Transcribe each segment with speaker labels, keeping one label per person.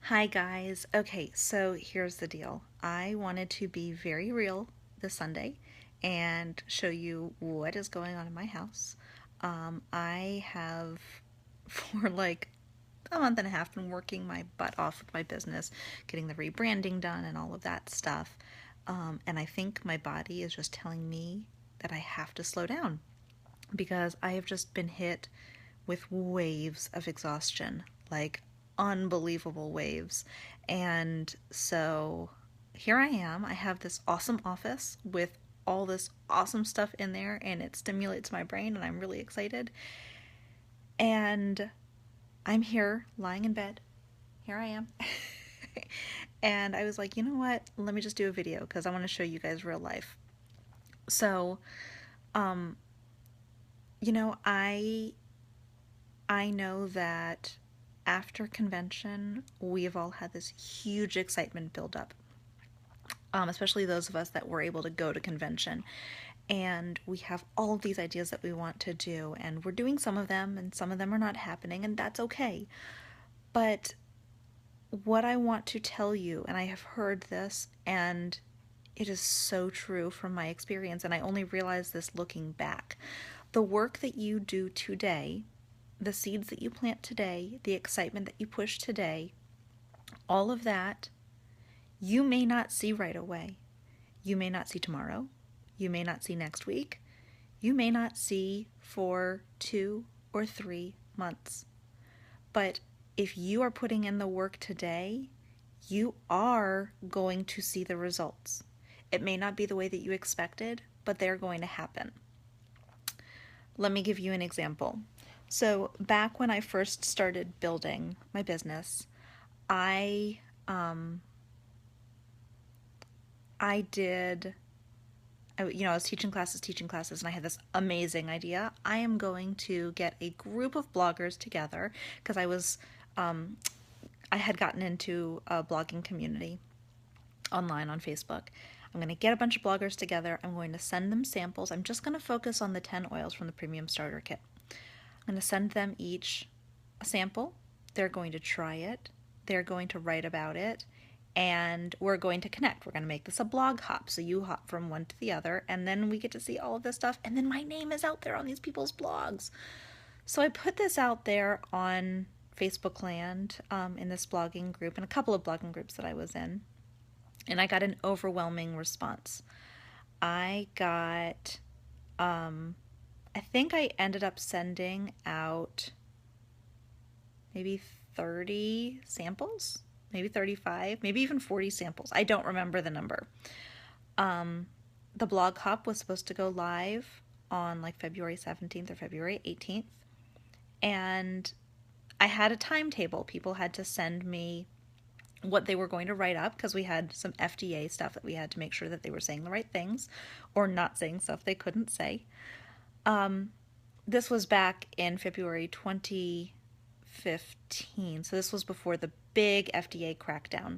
Speaker 1: Hi guys. Okay, so here's the deal. I wanted to be very real this Sunday and show you what is going on in my house. I have for like a month and a half been working my butt off with my business, getting the rebranding done and all of that stuff. And I think my body is just telling me that I have to slow down because I have just been hit with waves of exhaustion, like unbelievable waves. And so here I am. I have this awesome office with all this awesome stuff in there, and it stimulates my brain, and I'm really excited. And I'm here lying in bed. Here I am. And I was like, you know what? Let me just do a video because I want to show you guys real life. So, um, you know, I know that after convention, we have all had this huge excitement build up, especially those of us that were able to go to convention. And we have all of these ideas that we want to do, and we're doing some of them, and some of them are not happening, and that's okay. But what I want to tell you, and I have heard this, and it is so true from my experience, and I only realized this looking back. The work that you do today, the seeds that you plant today, the excitement that you push today, all of that you may not see right away. You may not see tomorrow. You may not see next week. You may not see for 2 or 3 months. But if you are putting in the work today, you are going to see the results. It may not be the way that you expected, but they're going to happen. Let me give you an example. So back when I first started building my business, I did, I was teaching classes, and I had this amazing idea. I am going to get a group of bloggers together because I had gotten into a blogging community online on Facebook. I'm going to get a bunch of bloggers together. I'm going to send them samples. I'm just going to focus on the 10 oils from the Premium Starter Kit. I'm going to send them each a sample. They're going to try it. They're going to write about it. And we're going to connect. We're going to make this a blog hop. So you hop from one to the other, and then we get to see all of this stuff. And then my name is out there on these people's blogs. So I put this out there on Facebook land, in this blogging group and a couple of blogging groups that I was in. And I got an overwhelming response. I got, I think I ended up sending out maybe 30 samples, maybe 35, maybe even 40 samples. I don't remember the number. The blog hop was supposed to go live on like February 17th or February 18th. And I had a timetable. People had to send me what they were going to write up because we had some FDA stuff that we had to make sure that they were saying the right things or not saying stuff they couldn't say. This was back in February 2015, so this was before the big FDA crackdown.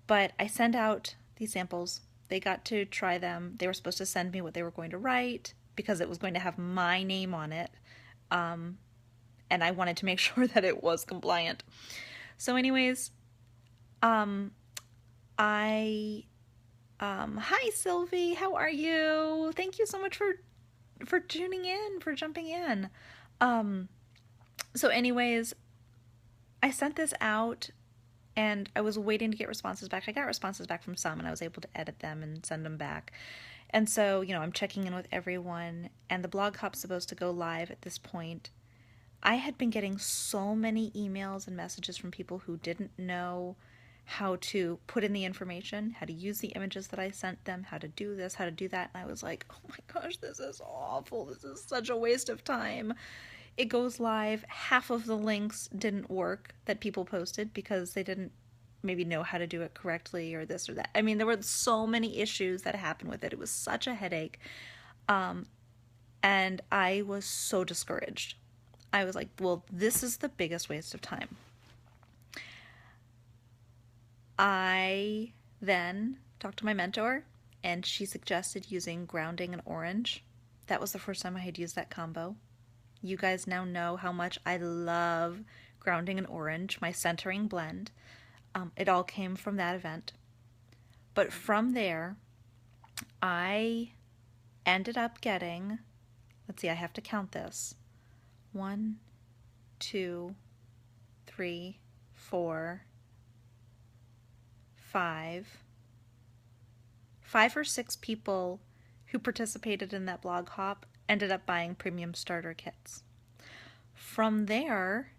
Speaker 1: But I sent out these samples. They got to try them. They were supposed to send me what they were going to write because it was going to have my name on it. And I wanted to make sure that it was compliant. So anyways, hi Sylvie, how are you? Thank you so much for tuning in, for jumping in. So anyways, I sent this out and I was waiting to get responses back. I got responses back from some and I was able to edit them and send them back. And so, I'm checking in with everyone, and the blog hop's supposed to go live at this point. I had been getting so many emails and messages from people who didn't know how to put in the information, how to use the images that I sent them, how to do this, how to do that. And I was like, oh my gosh, this is awful. This is such a waste of time. It goes live. Half of the links didn't work that people posted because they didn't maybe know how to do it correctly or this or that. I mean, there were so many issues that happened with it. It was such a headache. And I was so discouraged. I was like, well, this is the biggest waste of time. I then talked to my mentor, and she suggested using grounding and orange. That was the first time I had used that combo. You guys now know how much I love grounding and orange, my centering blend. It all came from that event. But from there, I ended up getting, let's see, I have to count this. 1, 2, 3, 4, 5. 5 or 6 people who participated in that blog hop ended up buying premium starter kits. From there,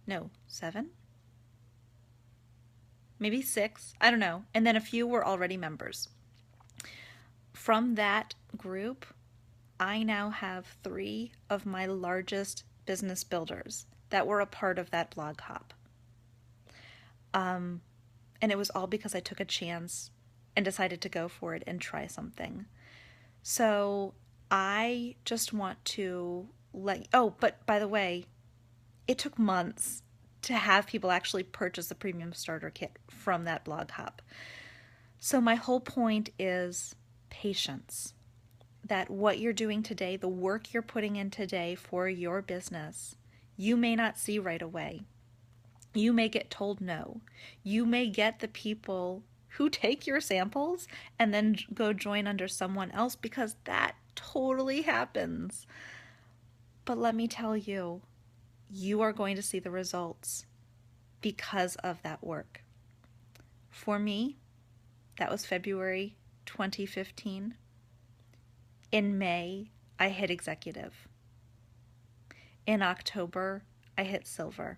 Speaker 1: no, 7? Maybe 6, I don't know. And then a few were already members. From that group, I now have 3 of my largest business builders that were a part of that blog hop. And it was all because I took a chance and decided to go for it and try something. So I just want to but by the way, it took months to have people actually purchase the premium starter kit from that blog hop. So my whole point is patience. That what you're doing today, the work you're putting in today for your business, you may not see right away. You may get told no. You may get the people who take your samples and then go join under someone else, because that totally happens. But let me tell you, you are going to see the results because of that work. For me, that was February 2015. In May, I hit executive. In October, I hit silver.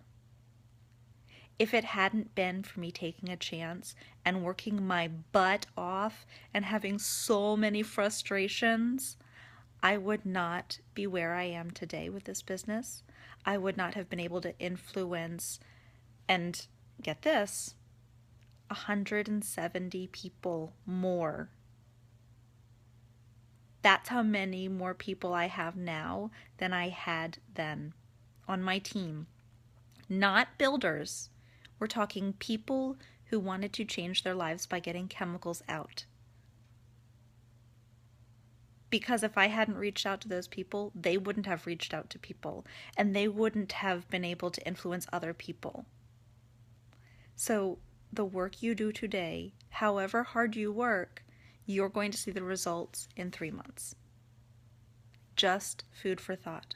Speaker 1: If it hadn't been for me taking a chance and working my butt off and having so many frustrations, I would not be where I am today with this business. I would not have been able to influence and, get this, 170 people more. That's how many more people I have now than I had then on my team. Not builders. We're talking people who wanted to change their lives by getting chemicals out. Because if I hadn't reached out to those people, they wouldn't have reached out to people, and they wouldn't have been able to influence other people. So the work you do today, however hard you work, you're going to see the results in 3 months. Just food for thought.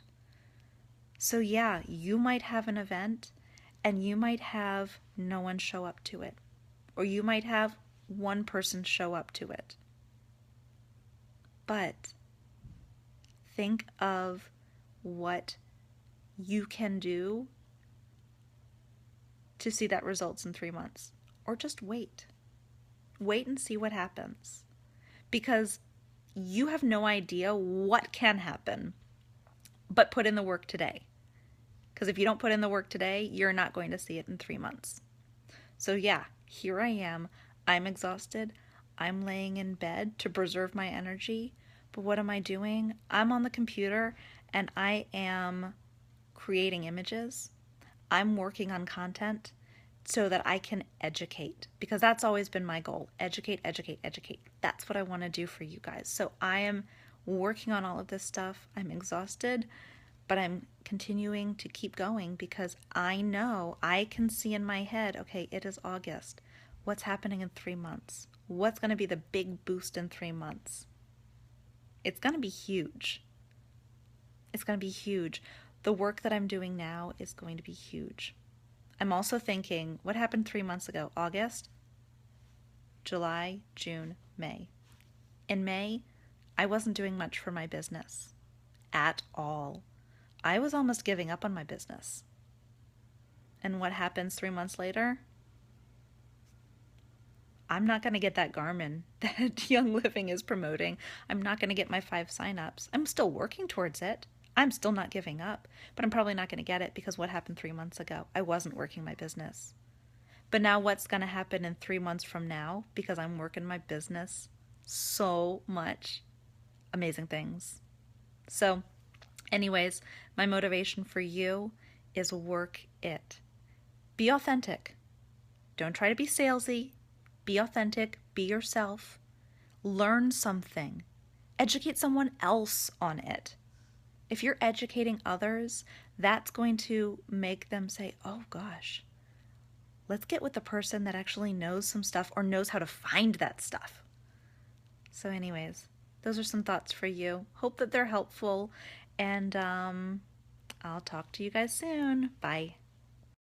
Speaker 1: So yeah, you might have an event and you might have no one show up to it. Or you might have one person show up to it. But think of what you can do to see that results in 3 months. Or just wait. Wait and see what happens. Because you have no idea what can happen, but put in the work today. Because if you don't put in the work today, you're not going to see it in 3 months. So yeah, here I am. I'm exhausted. I'm laying in bed to preserve my energy. But what am I doing? I'm on the computer and I am creating images. I'm working on content so that I can educate, because that's always been my goal. Educate, educate, educate. That's what I want to do for you guys. So I am working on all of this stuff. I'm exhausted, but I'm continuing to keep going because I know, I can see in my head, okay, it is August. What's happening in 3 months? What's going to be the big boost in 3 months? It's going to be huge. It's going to be huge. The work that I'm doing now is going to be huge. I'm also thinking, what happened 3 months ago? August, July, June, May. In May, I wasn't doing much for my business at all. I was almost giving up on my business. And what happens 3 months later? I'm not going to get that Garmin that Young Living is promoting. I'm not going to get my 5 signups. I'm still working towards it. I'm still not giving up, but I'm probably not going to get it because what happened 3 months ago? I wasn't working my business. But now what's going to happen in 3 months from now, because I'm working my business so much? Amazing things. So anyways, my motivation for you is work it. Be authentic. Don't try to be salesy. Be authentic. Be yourself. Learn something. Educate someone else on it. If you're educating others, that's going to make them say, oh gosh, let's get with the person that actually knows some stuff or knows how to find that stuff. So, anyways, those are some thoughts for you. Hope that they're helpful, and I'll talk to you guys soon. Bye.